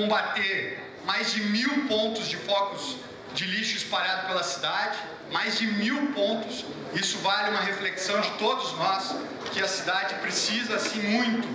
combater mais de 1000 pontos de focos de lixo espalhado pela cidade, mais de 1000 pontos. Isso vale uma reflexão de todos nós, que a cidade precisa, assim, muito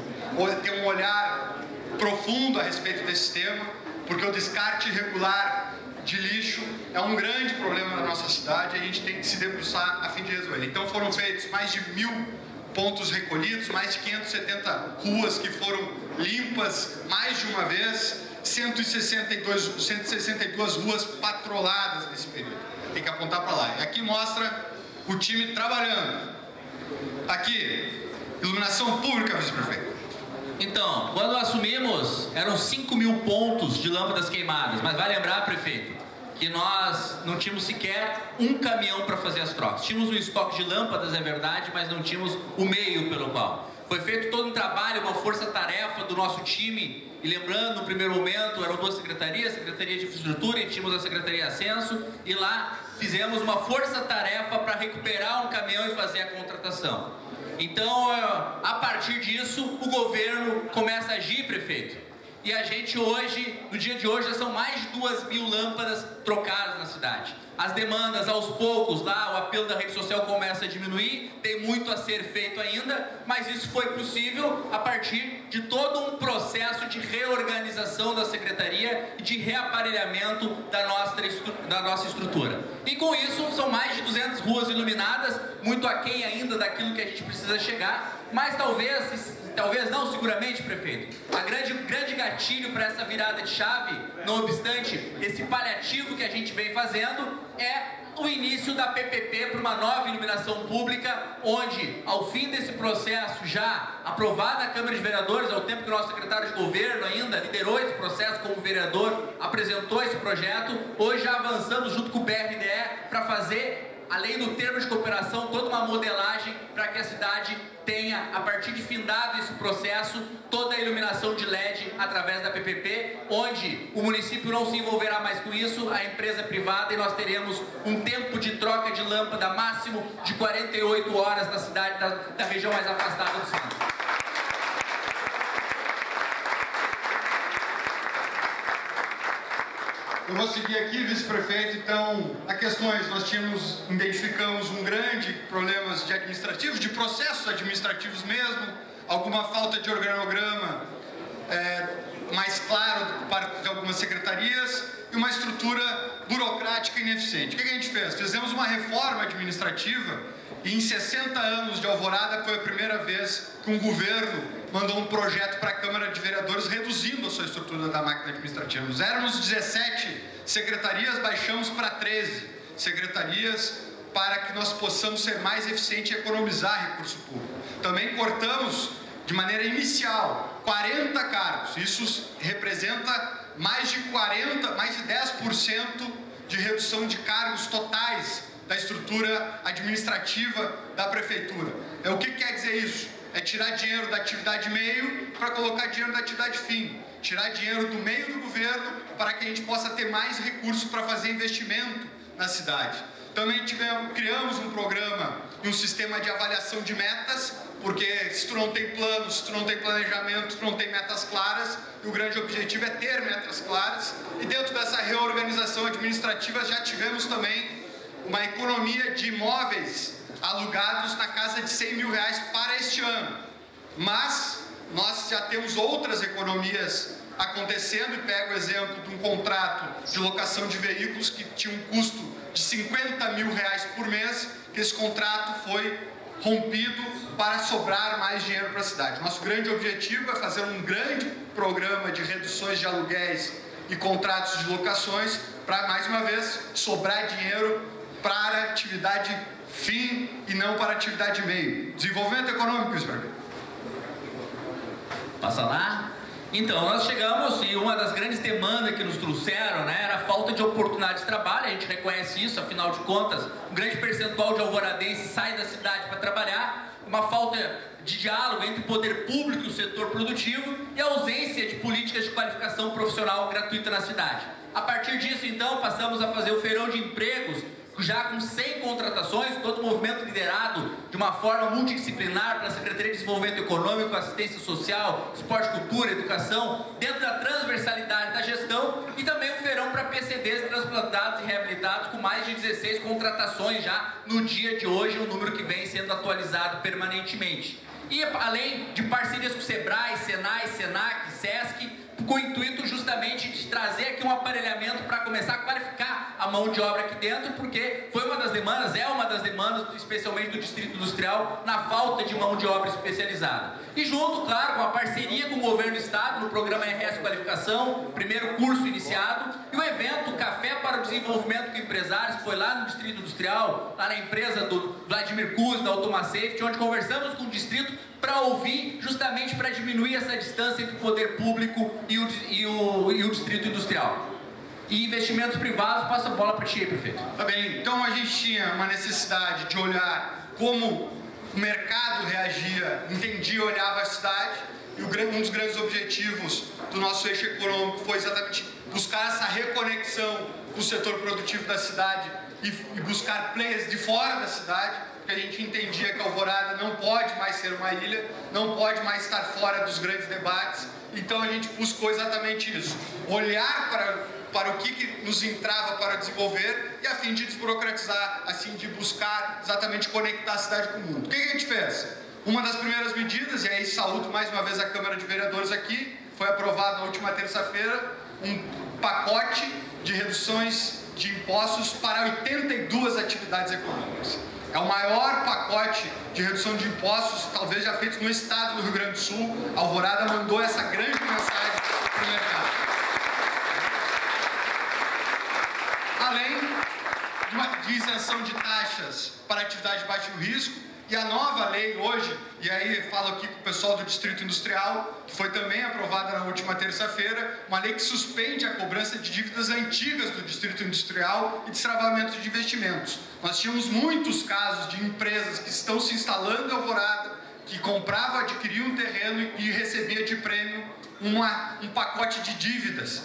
ter um olhar profundo a respeito desse tema, porque o descarte irregular de lixo é um grande problema na nossa cidade e a gente tem que se debruçar a fim de resolver. Então foram feitos mais de 1000 pontos recolhidos, mais de 570 ruas que foram limpas mais de uma vez, 162 ruas patroladas nesse período. Tem que apontar para lá. E aqui mostra o time trabalhando. Aqui, iluminação pública, vice-prefeito. Então, quando assumimos, eram 5.000 pontos de lâmpadas queimadas. Mas vai lembrar, prefeito, que nós não tínhamos sequer um caminhão para fazer as trocas. Tínhamos um estoque de lâmpadas, é verdade, mas não tínhamos o meio pelo qual. Foi feito todo um trabalho, uma força-tarefa do nosso time. E lembrando, no primeiro momento, eram duas secretarias, Secretaria de Infraestrutura e tínhamos a Secretaria de Ascenso. E lá fizemos uma força-tarefa para recuperar um caminhão e fazer a contratação. Então, a partir disso, o governo começa a agir, prefeito. E a gente hoje, no dia de hoje, já são mais de 2.000 lâmpadas trocadas na cidade. As demandas, aos poucos, lá o apelo da rede social começa a diminuir, tem muito a ser feito ainda, mas isso foi possível a partir de todo um processo de reorganização da secretaria e de reaparelhamento da nossa estrutura. E com isso, são mais de 200 ruas iluminadas, muito aquém ainda daquilo que a gente precisa chegar, mas talvez não, seguramente, prefeito, a grande gatilho para essa virada de chave, não obstante esse paliativo que a gente vem fazendo, é o início da PPP para uma nova iluminação pública, onde, ao fim desse processo já aprovado na Câmara de Vereadores, ao tempo que o nosso secretário de governo ainda liderou esse processo como vereador, apresentou esse projeto, hoje já avançamos junto com o BRDE para fazer, além do termo de cooperação, toda uma modelagem para que a cidade tenha, a partir de findado esse processo, toda a iluminação de LED através da PPP, onde o município não se envolverá mais com isso, a empresa privada, e nós teremos um tempo de troca de lâmpada máximo de 48 horas na cidade da região mais afastada do centro. Eu vou seguir aqui, vice-prefeito. Então, a questões, nós identificamos um grande problemas de administrativos, de processos administrativos mesmo, alguma falta de organograma mais claro por parte de algumas secretarias e uma estrutura burocrática ineficiente. O que a gente fez? Fizemos uma reforma administrativa e em 60 anos de Alvorada foi a primeira vez que um governo mandou um projeto para a Câmara de Vereadores reduzindo a sua estrutura da máquina administrativa. Nós éramos 17 secretarias, baixamos para 13 secretarias para que nós possamos ser mais eficientes e economizar recurso público. Também cortamos de maneira inicial 40 cargos. Isso representa mais de 10% de redução de cargos totais da estrutura administrativa da prefeitura. O que quer dizer isso? É tirar dinheiro da atividade meio para colocar dinheiro da atividade fim. Tirar dinheiro do meio do governo para que a gente possa ter mais recursos para fazer investimento na cidade. Também criamos um programa e um sistema de avaliação de metas, porque se tu não tem plano, se tu não tem planejamento, se tu não tem metas claras, e o grande objetivo é ter metas claras. E dentro dessa reorganização administrativa já tivemos também uma economia de imóveis alugados na casa de R$100.000 para este ano. Mas nós já temos outras economias acontecendo, e pego o exemplo de um contrato de locação de veículos que tinha um custo de R$50.000 por mês, que esse contrato foi rompido para sobrar mais dinheiro para a cidade. Nosso grande objetivo é fazer um grande programa de reduções de aluguéis e contratos de locações para, mais uma vez, sobrar dinheiro para a atividade fim e não para a atividade meio. Desenvolvimento econômico, Isabel. Passa lá. Então, nós chegamos e uma das grandes demandas que nos trouxeram, era a falta de oportunidade de trabalho. A gente reconhece isso, afinal de contas, um grande percentual de alvoradenses sai da cidade para trabalhar, uma falta de diálogo entre o poder público e o setor produtivo e a ausência de políticas de qualificação profissional gratuita na cidade. A partir disso, então, passamos a fazer o feirão de empregos, já com 100 contratações, todo o movimento liderado de uma forma multidisciplinar pela Secretaria de Desenvolvimento Econômico, Assistência Social, Esporte, Cultura, Educação, dentro da transversalidade da CTs transplantados e reabilitados com mais de 16 contratações já no dia de hoje, um número que vem sendo atualizado permanentemente. E além de parcerias com o Sebrae, Senai, Senac, Sesc, com o intuito justamente de trazer aqui um aparelhamento para começar a qualificar a mão de obra aqui dentro, porque foi uma das demandas, é uma das demandas, especialmente do Distrito Industrial, na falta de mão de obra especializada. E junto, claro, com a parceria com o Governo do Estado, no programa RS Qualificação, primeiro curso iniciado, e o evento Café para o Desenvolvimento com Empresários, que foi lá no Distrito Industrial, lá na empresa do Vladimir Kuz, da Automacefty, onde conversamos com o Distrito para ouvir, justamente para diminuir essa distância entre o poder público e o Distrito Industrial. E investimentos privados, passa a bola para ti aí, prefeito. Tá bem, então a gente tinha uma necessidade de olhar como o mercado reagia, entendia, olhava a cidade, e um dos grandes objetivos do nosso eixo econômico foi exatamente buscar essa reconexão com o setor produtivo da cidade e buscar players de fora da cidade, porque a gente entendia que a Alvorada não pode mais ser uma ilha, não pode mais estar fora dos grandes debates, então a gente buscou exatamente isso, olhar para o que nos entrava para desenvolver e a fim de desburocratizar, assim de buscar exatamente conectar a cidade com o mundo. O que a gente fez? Uma das primeiras medidas, e aí saúdo mais uma vez a Câmara de Vereadores aqui, foi aprovado na última terça-feira um pacote de reduções de impostos para 82 atividades econômicas. É o maior pacote de redução de impostos, talvez já feito no estado do Rio Grande do Sul. A Alvorada mandou essa grande mensagem para o mercado. Além de isenção de taxas para atividade de baixo risco, e a nova lei hoje, e aí falo aqui com o pessoal do Distrito Industrial, que foi também aprovada na última terça-feira, uma lei que suspende a cobrança de dívidas antigas do Distrito Industrial e destravamento de investimentos. Nós tínhamos muitos casos de empresas que estão se instalando em Alvorada, que compravam, adquiriam um terreno e recebia de prêmio um pacote de dívidas,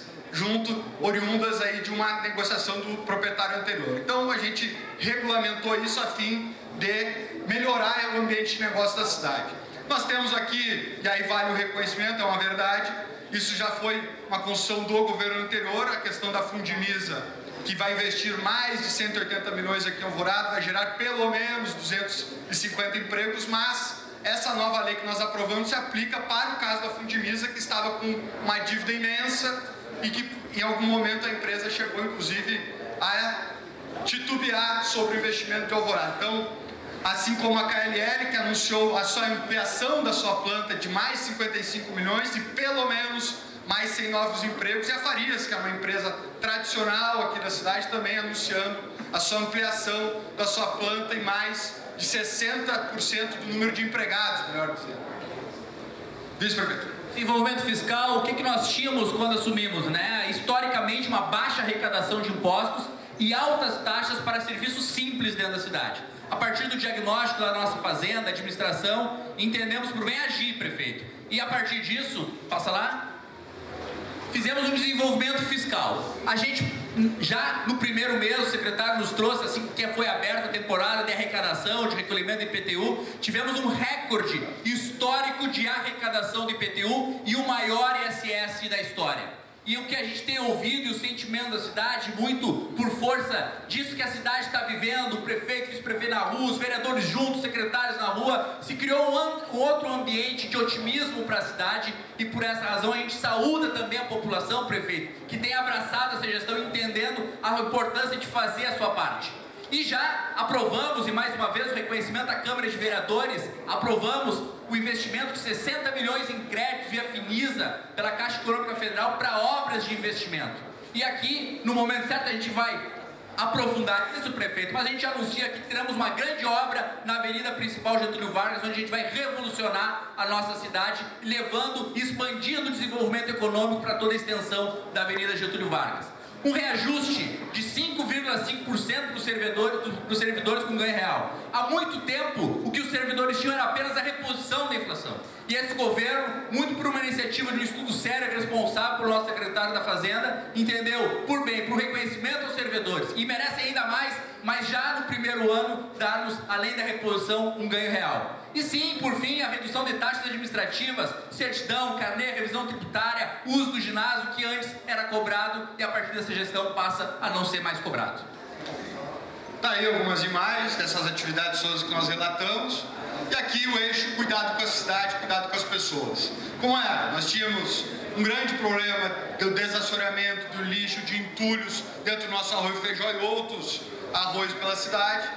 oriundas aí de uma negociação do proprietário anterior. Então a gente regulamentou isso a fim de melhorar o ambiente de negócio da cidade. Nós temos aqui, e aí vale o reconhecimento, é uma verdade, isso já foi uma construção do governo anterior, a questão da Fundimisa, que vai investir mais de 180 milhões aqui em Alvorada, vai gerar pelo menos 250 empregos, mas essa nova lei que nós aprovamos se aplica para o caso da Fundimisa, que estava com uma dívida imensa e que em algum momento a empresa chegou inclusive a titubear sobre o investimento de Alvorada. Então, assim como a KLL, que anunciou a sua ampliação da sua planta de mais 55 milhões e pelo menos mais 100 novos empregos, e a Farias, que é uma empresa tradicional aqui da cidade, também anunciando a sua ampliação da sua planta em mais de 60% do número de empregados, melhor dizendo. Vice-prefeito. Desenvolvimento fiscal, o que nós tínhamos quando assumimos, né? Historicamente, uma baixa arrecadação de impostos e altas taxas para serviços simples dentro da cidade. A partir do diagnóstico da nossa fazenda, administração, entendemos por bem agir, prefeito. E a partir disso, passa lá, fizemos um desenvolvimento fiscal. A gente, já no primeiro mês, o secretário nos trouxe, assim que foi aberta a temporada de arrecadação, de recolhimento de IPTU, tivemos um recorde histórico de arrecadação de IPTU e o maior ISS da história. E o que a gente tem ouvido e o sentimento da cidade, muito por força disso que a cidade está vivendo, o prefeito, vice-prefeito na rua, os vereadores juntos, secretários na rua, se criou um outro ambiente de otimismo para a cidade e por essa razão a gente saúda também a população, prefeito, que tem abraçado essa gestão, entendendo a importância de fazer a sua parte. E já aprovamos, e mais uma vez o reconhecimento da Câmara de Vereadores, aprovamos o investimento de 60 milhões em créditos via Finisa pela Caixa Econômica Federal para obras de investimento. E aqui, no momento certo, a gente vai aprofundar isso, prefeito, mas a gente anuncia que teremos uma grande obra na Avenida Principal Getúlio Vargas, onde a gente vai revolucionar a nossa cidade, levando e expandindo o desenvolvimento econômico para toda a extensão da Avenida Getúlio Vargas. Um reajuste de 5,5% dos servidores com ganho real. Há muito tempo, o que os servidores tinham era apenas a reposição da inflação. E esse governo, muito por uma iniciativa de um estudo sério e responsável pelo nosso secretário da Fazenda, entendeu por bem, por reconhecimento aos servidores, e merece ainda mais, mas já no primeiro ano, darmos, além da reposição, um ganho real. E sim, por fim, a redução de taxas administrativas, certidão, carnê, revisão tributária, uso do ginásio, que antes era cobrado e a partir dessa gestão passa a não ser mais cobrado. Tá aí algumas imagens dessas atividades todas que nós relatamos. E aqui o eixo cuidado com a cidade, cuidado com as pessoas. Como era? Nós tínhamos um grande problema do desassoreamento, do lixo, de entulhos dentro do nosso arroio feijó e outros arroios pela cidade.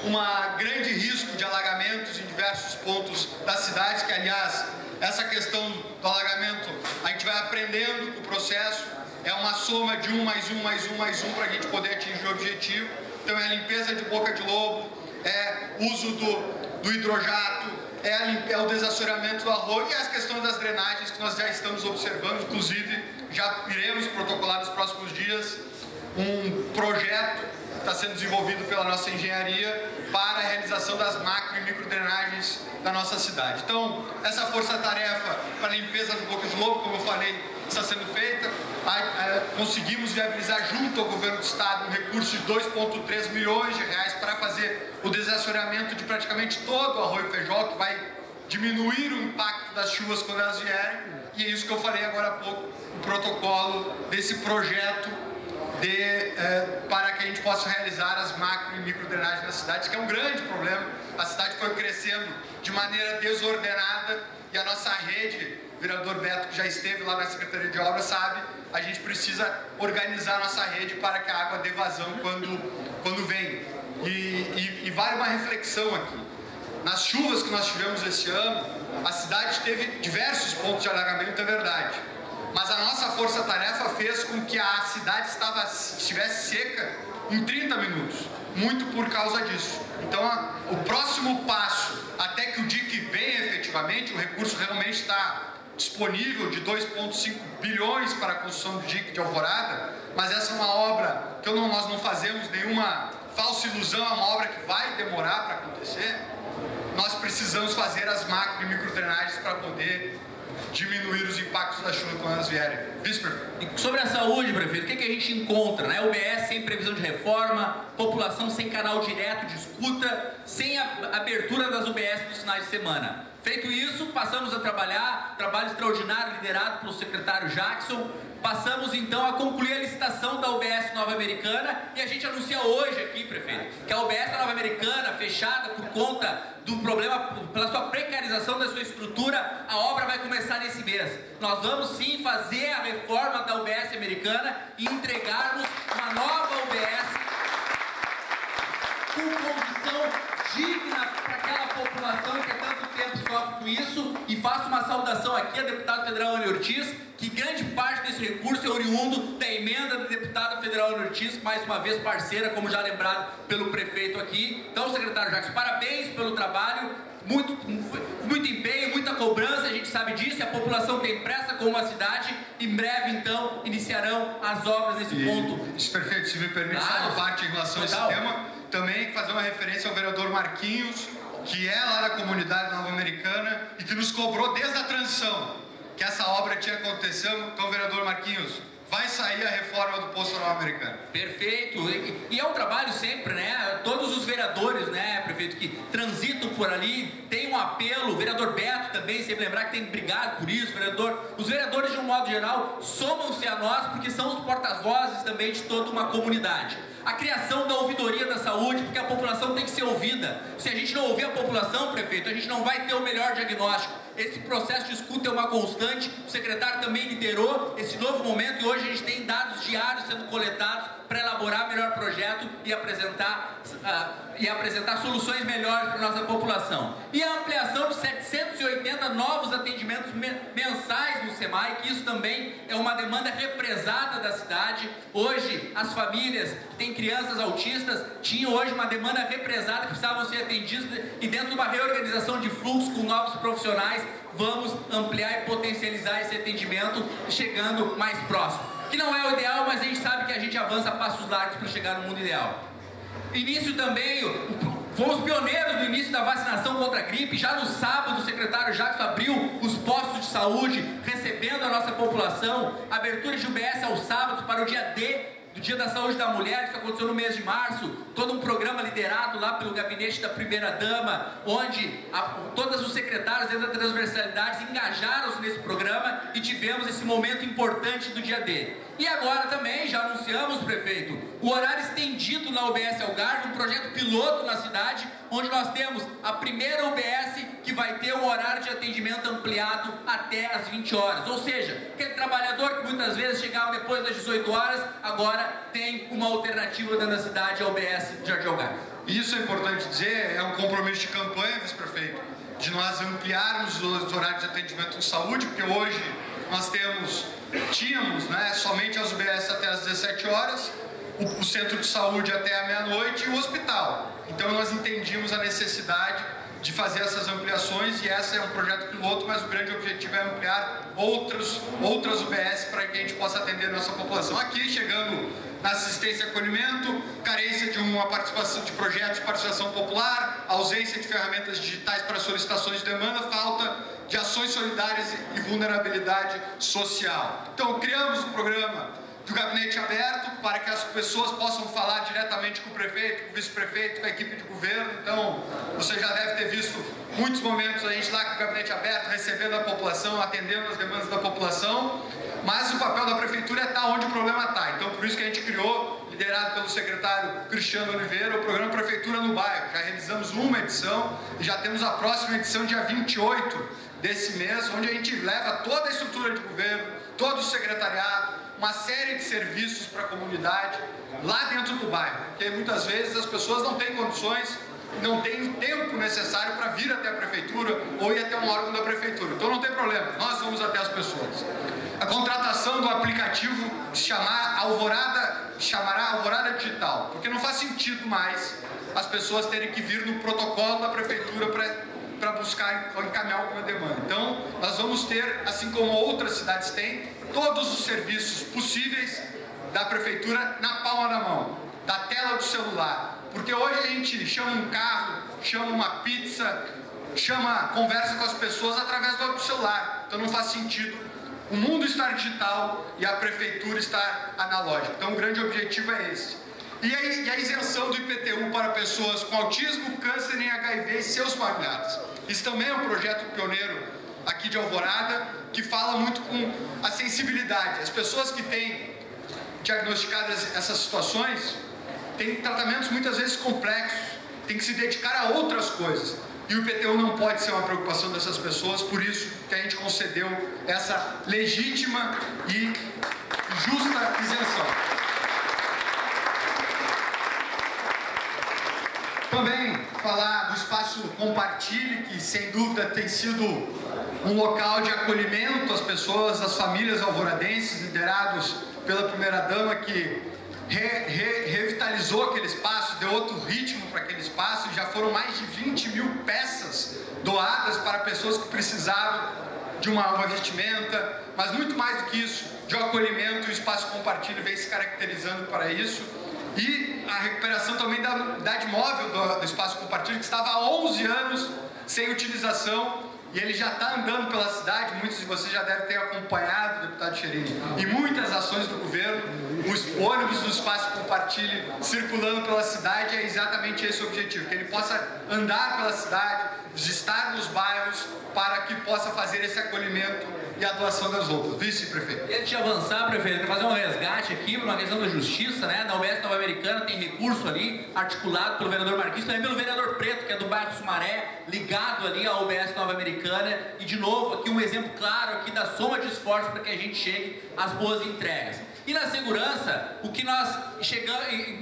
Um grande risco de alagamentos em diversos pontos das cidades, que aliás, essa questão do alagamento, a gente vai aprendendo o processo, é uma soma de 1 mais 1 mais 1 mais 1 para a gente poder atingir o objetivo. Então é a limpeza de boca de lobo, é uso do hidrojato, é o desassoreamento do arroio e as questões das drenagens que nós já estamos observando, inclusive já iremos protocolar nos próximos dias um projeto que está sendo desenvolvido pela nossa engenharia para a realização das macro e micro drenagens da nossa cidade. Então, essa força-tarefa para a limpeza do boca de lobo, como eu falei, está sendo feita. Conseguimos viabilizar junto ao governo do estado um recurso de 2,3 milhões de reais para fazer o desassoreamento de praticamente todo o arroio feijó, que vai diminuir o impacto das chuvas quando elas vierem. E é isso que eu falei agora há pouco, o protocolo desse projeto para que a gente possa realizar as macro e micro drenagens na cidade, que é um grande problema. A cidade foi crescendo de maneira desordenada e a nossa rede, o vereador Beto, que já esteve lá na Secretaria de Obras, sabe, a gente precisa organizar a nossa rede para que a água dê vazão quando vem. E vale uma reflexão aqui. Nas chuvas que nós tivemos esse ano, a cidade teve diversos pontos de alagamento, é verdade. Mas a nossa força-tarefa fez com que a cidade estivesse seca em 30 minutos. Muito por causa disso. Então, o próximo passo, até que o DIC venha efetivamente, o recurso realmente está disponível de 2,5 bilhões para a construção do DIC de Alvorada, mas essa é uma obra que nós não fazemos nenhuma falsa ilusão, é uma obra que vai demorar para acontecer. Nós precisamos fazer as macro e micro drenagens para poder diminuir os impactos da chuva quando elas vierem. Vice-prefeito. Sobre a saúde, prefeito, o que a gente encontra, né? UBS sem previsão de reforma, população sem canal direto de escuta, sem a abertura das UBS nos finais de semana. Feito isso, passamos a trabalhar, trabalho extraordinário liderado pelo secretário Jackson. Passamos então a concluir a licitação da UBS Nova Americana e a gente anuncia hoje aqui, prefeito, que a UBS Nova Americana, fechada por conta do problema, pela sua precarização da sua estrutura, a obra vai começar nesse mês. Nós vamos sim fazer a reforma da UBS Americana e entregarmos uma nova UBS com condição digna para aquela população que há tanto tempo sofre com isso. E faço uma saudação aqui ao deputado federal Ana Ortiz, que grande parte desse recurso é oriundo da emenda do deputado federal Ana Ortiz, mais uma vez parceira, como já lembrado pelo prefeito aqui. Então, secretário Jackson, parabéns pelo trabalho, muito empenho, muita cobrança, a gente sabe disso, a população tem pressa com uma cidade. Em breve, então, iniciarão as obras nesse ponto. Perfeito, se me permite só uma parte em relação a esse tema, também fazer uma referência ao vereador Marquinhos, que é lá da comunidade Nova Americana e que nos cobrou desde a transição que essa obra tinha acontecido. Então, vereador Marquinhos, vai sair a reforma do posto Nova Americana. Perfeito, e é um trabalho sempre, né? Todos os vereadores, né, prefeito, que transitam por ali, tem um apelo, o vereador Beto também, sempre lembrar que tem brigado por isso, os vereadores de um modo geral somam-se a nós porque são os porta-vozes também de toda uma comunidade. A criação da ouvidoria da saúde, porque a população tem que ser ouvida. Se a gente não ouvir a população, prefeito, a gente não vai ter o melhor diagnóstico. Esse processo de escuta é uma constante, o secretário também liderou esse novo momento e hoje a gente tem dados diários sendo coletados para elaborar melhor projeto e apresentar soluções melhores para a nossa população. E a ampliação de 780 novos atendimentos mensais no SEMAI, que isso também é uma demanda represada da cidade. Hoje, as famílias que têm crianças autistas tinham hoje uma demanda represada que precisavam ser atendidas e dentro de uma reorganização de fluxo com novos profissionais, vamos ampliar e potencializar esse atendimento chegando mais próximo. Que não é o ideal, mas a gente sabe que a gente avança a passos largos para chegar no mundo ideal. Início também Fomos pioneiros no início da vacinação contra a gripe. Já no sábado, o secretário Jackson abriu os postos de saúde, recebendo a nossa população. Abertura de UBS aos sábados para o dia D, do Dia da Saúde da Mulher. Isso aconteceu no mês de março. Todo um programa liderado lá pelo gabinete da primeira-dama, onde todos os secretários dentro da transversalidade engajaram-se nesse programa e tivemos esse momento importante do dia D. E agora também, já anunciamos, prefeito, o horário estendido na UBS Algarve, um projeto piloto na cidade, onde nós temos a primeira UBS que vai ter um horário de atendimento ampliado até às 20 horas. Ou seja, aquele trabalhador que muitas vezes chegava depois das 18 horas, agora tem uma alternativa dentro da cidade, a UBS de Jardim Algarve. Isso é importante dizer, é um compromisso de campanha, vice-prefeito, de nós ampliarmos os horários de atendimento de saúde, porque hoje nós tínhamos, né, somente as UBS até as 17 horas, o centro de saúde até a meia-noite e o hospital. Então nós entendimos a necessidade de fazer essas ampliações, e esse é um projeto piloto, mas o grande objetivo é ampliar outras UBS para que a gente possa atender a nossa população. Aqui, chegando na assistência e acolhimento, carência de uma participação de projetos de participação popular, ausência de ferramentas digitais para solicitações de demanda, falta de ações solidárias e vulnerabilidade social. Então, criamos um programa do gabinete aberto para que as pessoas possam falar diretamente com o prefeito, com o vice-prefeito, com a equipe de governo. Então, você já deve ter visto muitos momentos a gente lá com o gabinete aberto, recebendo a população, atendendo as demandas da população, mas o papel da prefeitura é estar onde o problema está. Então, por isso que a gente criou, liderado pelo secretário Cristiano Oliveira, o programa Prefeitura no Bairro. Já realizamos uma edição e já temos a próxima edição dia 28 desse mês, onde a gente leva toda a estrutura de governo, todo o secretariado, uma série de serviços para a comunidade lá dentro do bairro, porque muitas vezes as pessoas não têm condições, não têm o tempo necessário para vir até a prefeitura ou ir até um órgão da prefeitura. Então não tem problema, nós vamos até as pessoas. A contratação do aplicativo chamará Alvorada Digital, porque não faz sentido mais as pessoas terem que vir no protocolo da prefeitura para buscar ou encaminhar alguma demanda. Então, nós vamos ter, assim como outras cidades têm, todos os serviços possíveis da prefeitura na palma da mão, da tela do celular. Porque hoje a gente chama um carro, chama uma pizza, conversa com as pessoas através do celular. Então não faz sentido o mundo estar digital e a prefeitura estar analógica. Então o grande objetivo é esse. E a isenção do IPTU para pessoas com autismo, câncer e HIV e seus familiares. Isso também é um projeto pioneiro aqui de Alvorada, que fala muito com a sensibilidade. As pessoas que têm diagnosticadas essas situações têm tratamentos muitas vezes complexos, têm que se dedicar a outras coisas. E o IPTU não pode ser uma preocupação dessas pessoas, por isso que a gente concedeu essa legítima e justa isenção. Também falar do espaço Compartilhe, que sem dúvida tem sido um local de acolhimento às pessoas, às famílias alvoradenses, liderados pela primeira-dama, que revitalizou aquele espaço, deu outro ritmo para aquele espaço, e já foram mais de 20 mil peças doadas para pessoas que precisavam de uma vestimenta, mas muito mais do que isso, de um acolhimento. O espaço Compartilhe vem se caracterizando para isso. E a recuperação também da unidade móvel do espaço Compartilhe, que estava há 11 anos sem utilização, e ele já está andando pela cidade. Muitos de vocês já devem ter acompanhado, deputado Cherini, e muitas ações do governo, os ônibus do espaço Compartilhe circulando pela cidade. É exatamente esse o objetivo, que ele possa andar pela cidade, estar nos bairros, para que possa fazer esse acolhimento e a doação das roupas. Vice-prefeito. Antes de avançar, prefeito, fazer um resgate aqui, uma questão da justiça, né? Na UBS Nova Americana tem recurso ali, articulado pelo vereador Marquinhos, também pelo vereador Preto, que é do bairro Sumaré, ligado ali à UBS Nova Americana. E de novo, aqui um exemplo claro aqui da soma de esforços para que a gente chegue às boas entregas. E na segurança, o que nós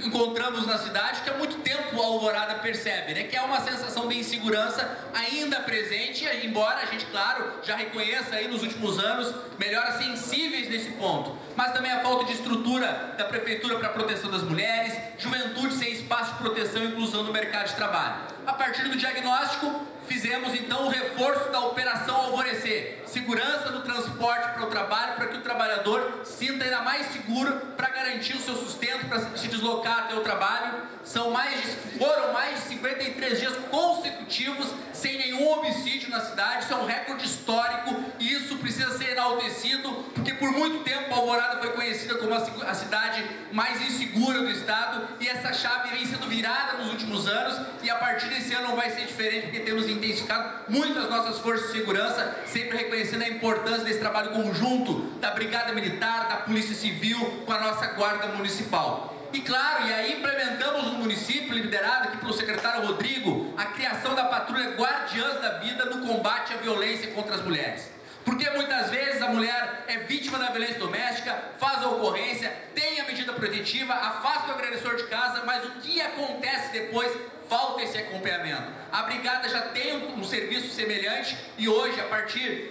encontramos na cidade, que há muito tempo a Alvorada percebe, né? Que é uma sensação de insegurança ainda presente, embora a gente, claro, já reconheça aí nos últimos anos melhoras sensíveis nesse ponto. Mas também a falta de estrutura da prefeitura para a proteção das mulheres, juventude sem espaço de proteção e inclusão no mercado de trabalho. A partir do diagnóstico, fizemos então o reforço da Operação Alvorecer, segurança no transporte para o trabalho, para que o trabalhador sinta ainda mais seguro para garantir o seu sustento, para se deslocar até o trabalho. Foram mais de 53 dias consecutivos sem nenhum homicídio na cidade. Isso é um recorde histórico e isso precisa ser enaltecido, porque por muito tempo Alvorada foi conhecida como a cidade mais insegura do estado, e essa chave vem sendo virada nos últimos anos, e a partir desse ano não vai ser diferente, porque temos intensificado muito as nossas forças de segurança, sempre reconhecendo a importância desse trabalho conjunto da Brigada Militar, da Polícia Civil com a nossa Guarda Municipal. E claro, e aí implementamos no município, liderado aqui pelo secretário Rodrigo, a criação da patrulha Guardiãs da Vida no combate à violência contra as mulheres. Porque muitas vezes a mulher é vítima da violência doméstica, faz a ocorrência, tem a medida protetiva, afasta o agressor de casa, mas o que acontece depois? Falta esse acompanhamento. A brigada já tem um serviço semelhante e hoje,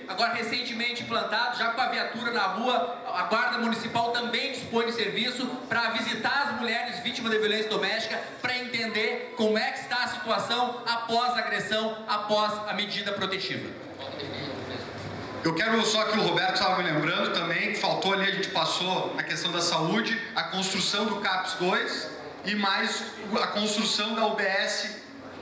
agora recentemente implantado, já com a viatura na rua, a Guarda Municipal também dispõe de serviço para visitar as mulheres vítimas de violência doméstica, para entender como é que está a situação após a agressão, após a medida protetiva. Eu quero só que o Roberto estava me lembrando também, que faltou ali, a gente passou na questão da saúde, a construção do CAPS 2 e mais a construção da UBS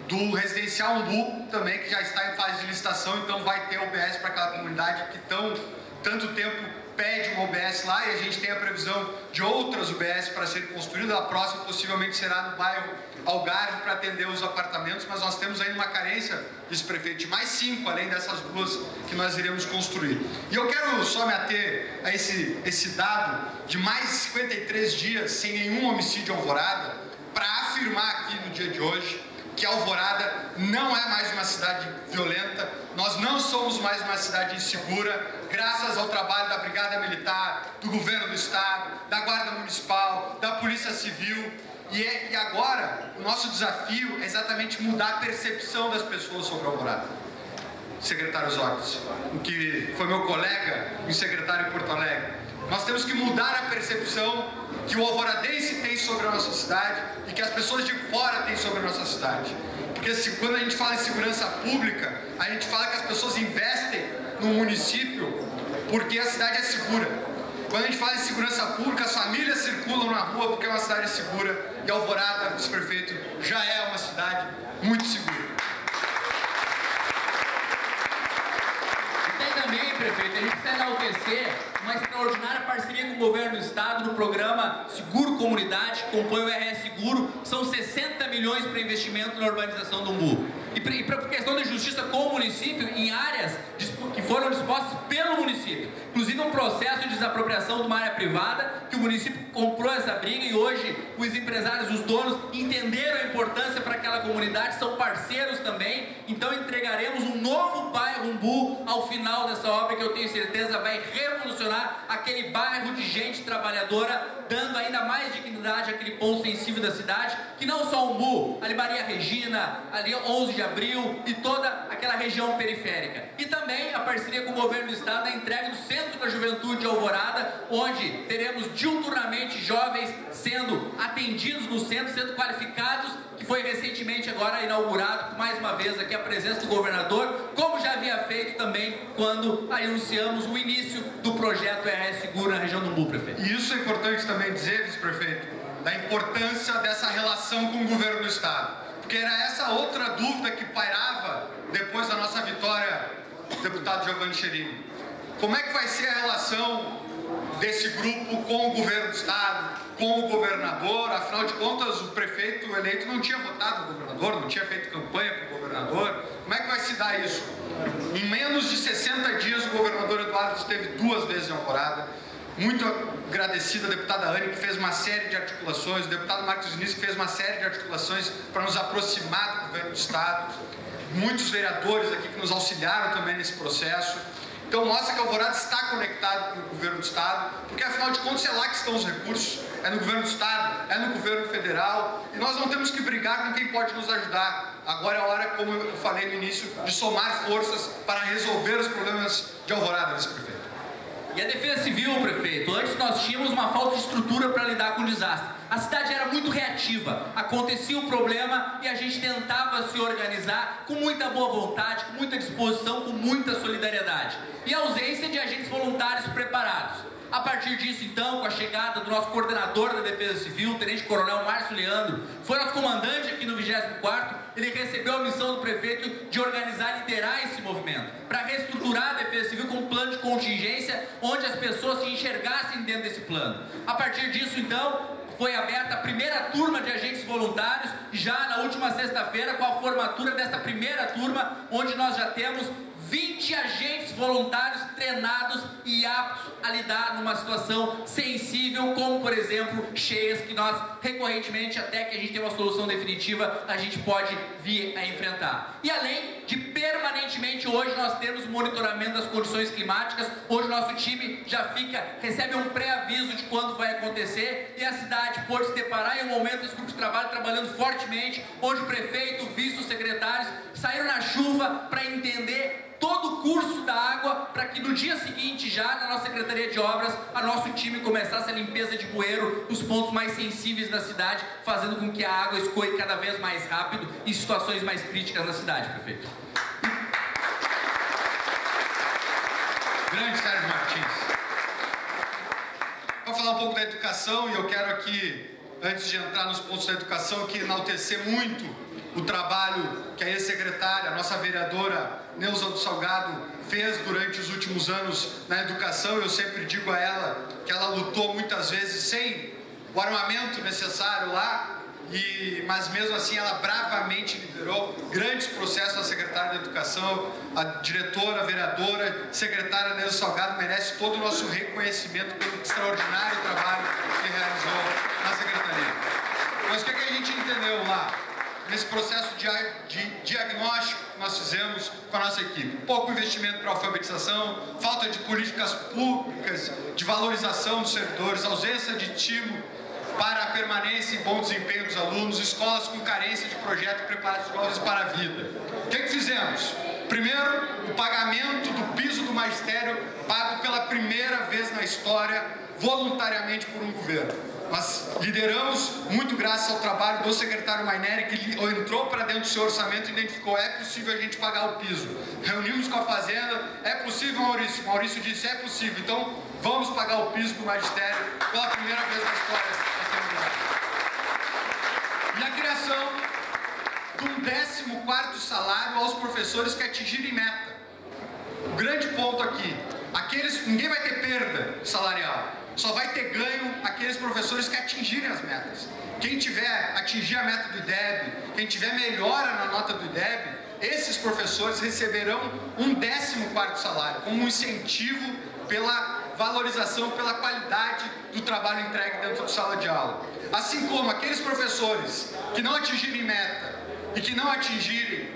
do Residencial Umbu também, que já está em fase de licitação, então vai ter UBS para aquela comunidade que tanto tempo pede uma UBS lá, e a gente tem a previsão de outras UBS para serem construídas. A próxima possivelmente será no bairro Algarve para atender os apartamentos, mas nós temos ainda uma carência, vice-prefeito, de mais 5, além dessas 2 que nós iremos construir. E eu quero só me ater a esse dado de mais de 53 dias sem nenhum homicídio em Alvorada, para afirmar aqui no dia de hoje que Alvorada não é mais uma cidade violenta, nós não somos mais uma cidade insegura, graças ao trabalho da Brigada Militar, do Governo do Estado, da Guarda Municipal, da Polícia Civil. E agora, o nosso desafio é exatamente mudar a percepção das pessoas sobre Alvorada. Secretário Zócoli, que foi meu colega, um secretário em Porto Alegre, nós temos que mudar a percepção que o alvoradense tem sobre a nossa cidade e que as pessoas de fora têm sobre a nossa cidade. Porque quando a gente fala em segurança pública, a gente fala que as pessoas investem no município porque a cidade é segura. Quando a gente fala em segurança pública, as famílias circulam na rua porque é uma cidade segura, e Alvorada, vice-prefeito, já é uma cidade muito segura. E tem também, prefeito, a gente precisa enaltecer uma extraordinária parceria com o Governo do Estado no programa Seguro Comunidade, que compõe o RS Seguro. São 60 milhões para investimento na urbanização do Umbu. E por questão de justiça com o município, em áreas que foram dispostas pelo município. Inclusive um processo de desapropriação de uma área privada, que o município comprou essa briga, e hoje os empresários, os donos, entenderam a importância para aquela comunidade, são parceiros também. Então entregaremos um novo bairro Umbu ao final dessa obra, que eu tenho certeza vai revolucionar aquele bairro de gente trabalhadora, dando ainda mais dignidade àquele ponto sensível da cidade, que não só Umbu, ali Maria Regina, ali 11 de Abril e toda aquela região periférica. E também a parceria com o Governo do Estado na entrega do Centro da Juventude de Alvorada, onde teremos diuturnamente jovens sendo atendidos no centro, sendo qualificados, que foi recentemente agora inaugurado, mais uma vez aqui a presença do governador, como já havia feito também quando anunciamos o início do projeto RS Seguro na região do Umbu, prefeito. E isso é importante também dizer, vice-prefeito, da importância dessa relação com o Governo do Estado. Porque era essa outra dúvida que pairava depois da nossa vitória, deputado Giovanni Cherini. Como é que vai ser a relação desse grupo com o Governo do Estado, com o governador? Afinal de contas, o prefeito eleito não tinha votado no governador, não tinha feito campanha para o governador. Como é que vai se dar isso? Em menos de 60 dias, o governador Eduardo esteve 2 vezes em Alvorada. Muito agradecido à deputada Anne, que fez uma série de articulações, o deputado Marcos Diniz, que fez uma série de articulações para nos aproximar do Governo do Estado. Muitos vereadores aqui que nos auxiliaram também nesse processo. Então mostra que Alvorada está conectado com o Governo do Estado, porque afinal de contas é lá que estão os recursos, é no Governo do Estado, é no Governo Federal, e nós não temos que brigar com quem pode nos ajudar. Agora é a hora, como eu falei no início, de somar forças para resolver os problemas de Alvorada, vice-prefeito. E a Defesa Civil, prefeito, antes nós tínhamos uma falta de estrutura para lidar com o desastre. A cidade era muito reativa, acontecia um problema e a gente tentava se organizar com muita boa vontade, com muita disposição, com muita solidariedade. E a ausência de agentes voluntários preparados. A partir disso, então, com a chegada do nosso coordenador da Defesa Civil, o Tenente Coronel Márcio Leandro, foi nosso comandante aqui no 24º, ele recebeu a missão do prefeito de organizar e liderar esse movimento, para reestruturar a Defesa Civil com um plano de contingência, onde as pessoas se enxergassem dentro desse plano. A partir disso, então, foi aberta a primeira turma de agentes voluntários, já na última sexta-feira, com a formatura desta primeira turma, onde nós já temos 20 agentes voluntários treinados e aptos a lidar numa situação sensível, como, por exemplo, cheias, que nós, recorrentemente, até que a gente tenha uma solução definitiva, a gente pode vir a enfrentar. E além de, permanentemente, hoje nós temos o monitoramento das condições climáticas, hoje o nosso time já recebe um pré-aviso de quando vai acontecer, e a cidade pode se deparar em um momento desse grupo de trabalho trabalhando fortemente, onde o prefeito, o vice, os secretários saíram na chuva para entender todo o curso da água, para que no dia seguinte, já na nossa Secretaria de Obras, a nosso time começasse a limpeza de bueiro nos pontos mais sensíveis da cidade, fazendo com que a água escoe cada vez mais rápido em situações mais críticas na cidade, prefeito. Grande Sérgio Martins. Vou falar um pouco da educação, e eu quero aqui, antes de entrar nos pontos da educação, aqui enaltecer muito o trabalho que a ex-secretária, a nossa vereadora Neuza do Salgado, fez durante os últimos anos na educação. Eu sempre digo a ela que ela lutou muitas vezes sem o armamento necessário lá, mas mesmo assim ela bravamente liderou grandes processos na secretária de educação. A diretora, a vereadora, secretária Neuza do Salgado merece todo o nosso reconhecimento pelo extraordinário trabalho que realizou na secretaria. Mas o que a gente entendeu lá? Nesse processo de diagnóstico que nós fizemos com a nossa equipe: pouco investimento para alfabetização, falta de políticas públicas de valorização dos servidores, ausência de estímulo para a permanência e bom desempenho dos alunos, escolas com carência de projeto preparatórios para a vida. O que fizemos? Primeiro, o pagamento do piso do magistério, pago pela primeira vez na história, voluntariamente por um governo. Nós lideramos, muito graças ao trabalho do secretário Maineri, que entrou para dentro do seu orçamento e identificou: é possível a gente pagar o piso. Reunimos com a Fazenda: é possível, Maurício? Maurício disse: é possível, então vamos pagar o piso do magistério pela primeira vez na história da comunidade. E a criação de um 14º salário aos professores que atingirem meta. O grande ponto aqui: ninguém vai ter perda salarial. Só vai ter ganho aqueles professores que atingirem as metas. Quem tiver atingir a meta do IDEB, quem tiver melhora na nota do IDEB, esses professores receberão um 14º salário, como um incentivo pela valorização, pela qualidade do trabalho entregue dentro da sala de aula. Assim como aqueles professores que não atingirem meta e que não atingirem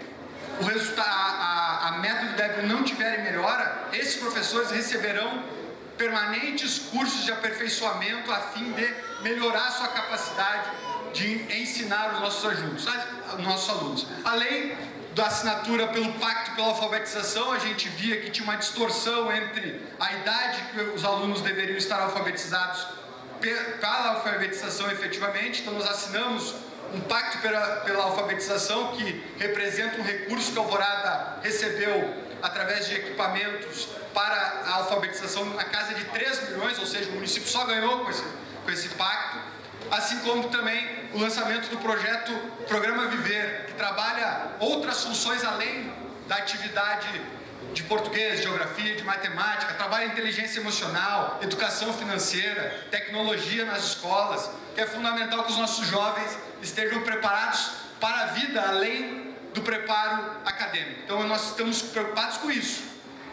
o resultado, a meta do IDEB, não tiverem melhora, esses professores receberão permanentes cursos de aperfeiçoamento a fim de melhorar a sua capacidade de ensinar os nossos alunos. Além da assinatura pelo Pacto pela Alfabetização, a gente via que tinha uma distorção entre a idade que os alunos deveriam estar alfabetizados pela alfabetização efetivamente. Então nós assinamos um pacto pela alfabetização, que representa um recurso que a Alvorada recebeu através de equipamentos para a alfabetização na casa de 3 milhões, ou seja, o município só ganhou com esse pacto. Assim como também o lançamento do Programa Viver, que trabalha outras funções além da atividade de português, geografia, de matemática, trabalha inteligência emocional, educação financeira, tecnologia nas escolas, que é fundamental que os nossos jovens estejam preparados para a vida além do preparo acadêmico. Então nós estamos preocupados com isso,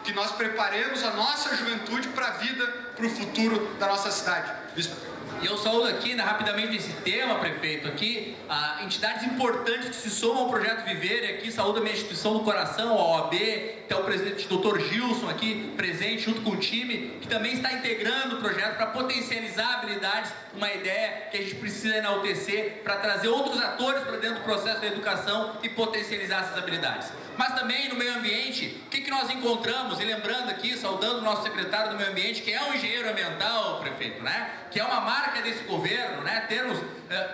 que nós preparemos a nossa juventude para a vida, para o futuro da nossa cidade. E eu saúdo aqui, rapidamente, esse tema, prefeito, aqui, entidades importantes que se somam ao Projeto Viver, e aqui saúdo a minha instituição do coração, a OAB, até o presidente Dr. Gilson aqui presente junto com o time, que também está integrando o projeto para potencializar habilidades, uma ideia que a gente precisa enaltecer para trazer outros atores para dentro do processo da educação e potencializar essas habilidades. Mas também no meio ambiente, o que nós encontramos, e lembrando aqui, saudando o nosso secretário do meio ambiente, que é um engenheiro ambiental, prefeito, né? Que é uma marca marca desse governo, né, termos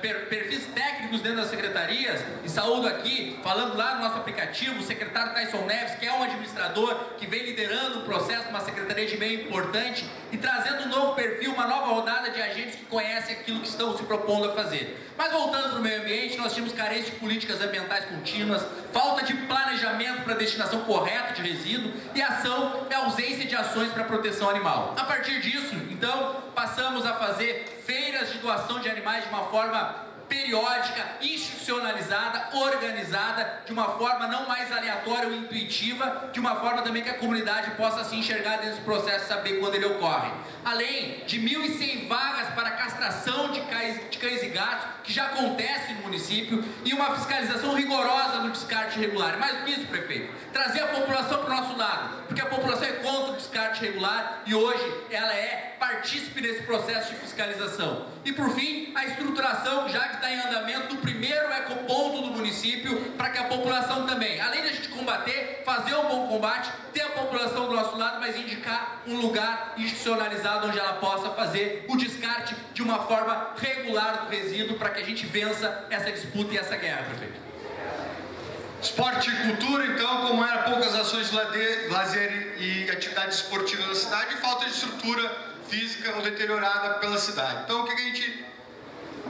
perfis técnicos dentro das secretarias, e saúdo aqui, falando lá no nosso aplicativo, o secretário Tyson Neves, que é um administrador que vem liderando o processo, uma secretaria de meio importante, e trazendo um novo perfil, uma nova rodada de agentes que conhecem aquilo que estão se propondo a fazer. Mas voltando para o meio ambiente, nós tínhamos carência de políticas ambientais contínuas, falta de planejamento para a destinação correta de resíduo e ação e ausência de ações para a proteção animal. A partir disso, então, passamos a fazer feiras de doação de animais de uma forma periódica, institucionalizada, organizada, de uma forma não mais aleatória ou intuitiva, de uma forma também que a comunidade possa se enxergar dentro desse processo e saber quando ele ocorre. Além de 1.100 vagas para castração de cães e gatos, que já acontece no município, e uma fiscalização rigorosa no descarte irregular. E mais do que isso, prefeito, trazer a população para o nosso lado, porque a população é contra o descarte irregular e hoje ela é partícipe desse processo de fiscalização. E por fim, a estruturação, já que está em andamento, do primeiro ecoponto do município, para que a população também, além de a gente combater, fazer um bom combate, ter a população do nosso lado, mas indicar um lugar institucionalizado onde ela possa fazer o descarte de uma forma regular do resíduo, para que a gente vença essa disputa e essa guerra, prefeito. Esporte e cultura, então, como era poucas ações de lazer e atividades esportivas na cidade, e falta de estrutura física ou deteriorada pela cidade. Então, o que a gente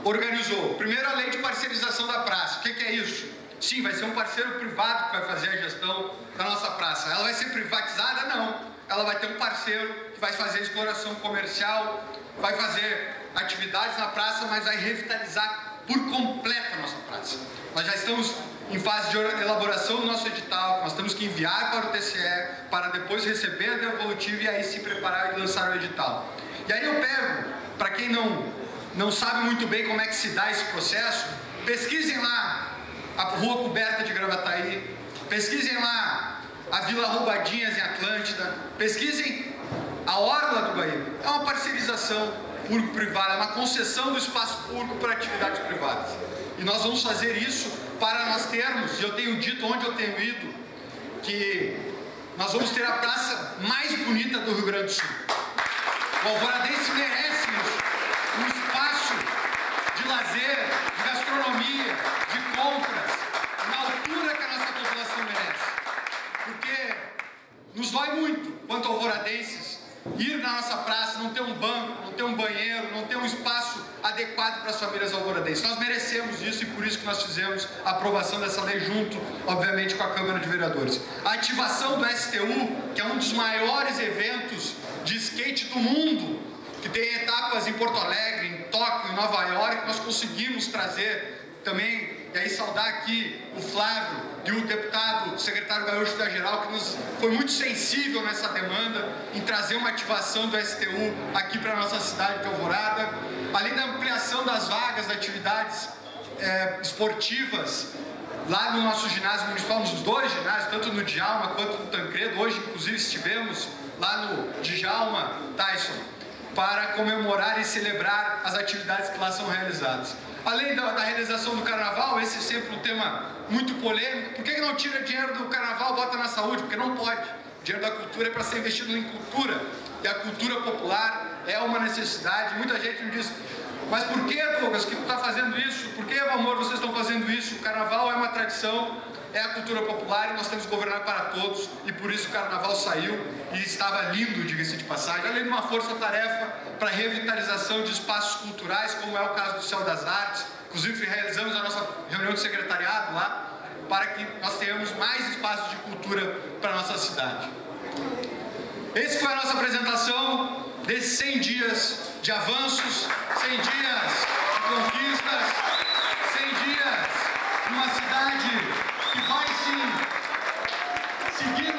organizou? Primeiro, a lei de parcerização da praça. O que é isso? Sim, vai ser um parceiro privado que vai fazer a gestão da nossa praça. Ela vai ser privatizada? Não. Ela vai ter um parceiro que vai fazer exploração comercial, vai fazer atividades na praça, mas vai revitalizar por completo a nossa praça. Nós já estamos em fase de elaboração do nosso edital, nós temos que enviar para o TCE, para depois receber a devolutiva e aí se preparar e lançar o edital. E aí eu pego, para quem não sabe muito bem como é que se dá esse processo, pesquisem lá a Rua Coberta de Gravataí, pesquisem lá a Vila Roubadinhas em Atlântida, pesquisem a Orla do Guaíba. É uma parcerização público-privada, é uma concessão do espaço público para atividades privadas. E nós vamos fazer isso para nós termos, e eu tenho dito onde eu tenho ido, que nós vamos ter a praça mais bonita do Rio Grande do Sul. O alvoradense merece isso, um espaço de lazer, de gastronomia, de compras, na altura que a nossa população merece. Porque nos dói muito, quanto alvoradenses, ir na nossa praça, não ter um banco, não ter um banheiro, não ter um espaço adequado para as famílias alvoradenses. Nós merecemos isso e por isso que nós fizemos a aprovação dessa lei junto, obviamente, com a Câmara de Vereadores. A ativação do STU, que é um dos maiores eventos de skate do mundo, que tem etapas em Porto Alegre, em Tóquio, em Nova York, nós conseguimos trazer também, e aí saudar aqui o Flávio e o deputado, o secretário Gaúcho da Geral, que foi muito sensível nessa demanda, em trazer uma ativação do STU aqui para a nossa cidade de Alvorada, além da ampliação das vagas de atividades esportivas, lá no nosso ginásio municipal, nos dois ginásios, tanto no Djalma quanto no Tancredo. Hoje, inclusive, estivemos lá no Djalma, Tyson, para comemorar e celebrar as atividades que lá são realizadas. Além da realização do carnaval, esse é sempre um tema muito polêmico. Por que não tira dinheiro do carnaval e bota na saúde? Porque não pode. O dinheiro da cultura é para ser investido em cultura. E a cultura popular é uma necessidade. Muita gente me diz, mas por que, Douglas, que tu está fazendo isso? Por que, amor, vocês estão fazendo isso? O carnaval é uma tradição, é a cultura popular e nós temos que governar para todos. E por isso o carnaval saiu e estava lindo, diga-se de passagem. Além de uma força-tarefa para revitalização de espaços culturais, como é o caso do Céu das Artes. Inclusive realizamos a nossa reunião de secretariado lá, para que nós tenhamos mais espaços de cultura para a nossa cidade. Essa foi a nossa apresentação desses 100 dias de avanços, 100 dias de conquistas, 100 dias de uma cidade que vai sim seguir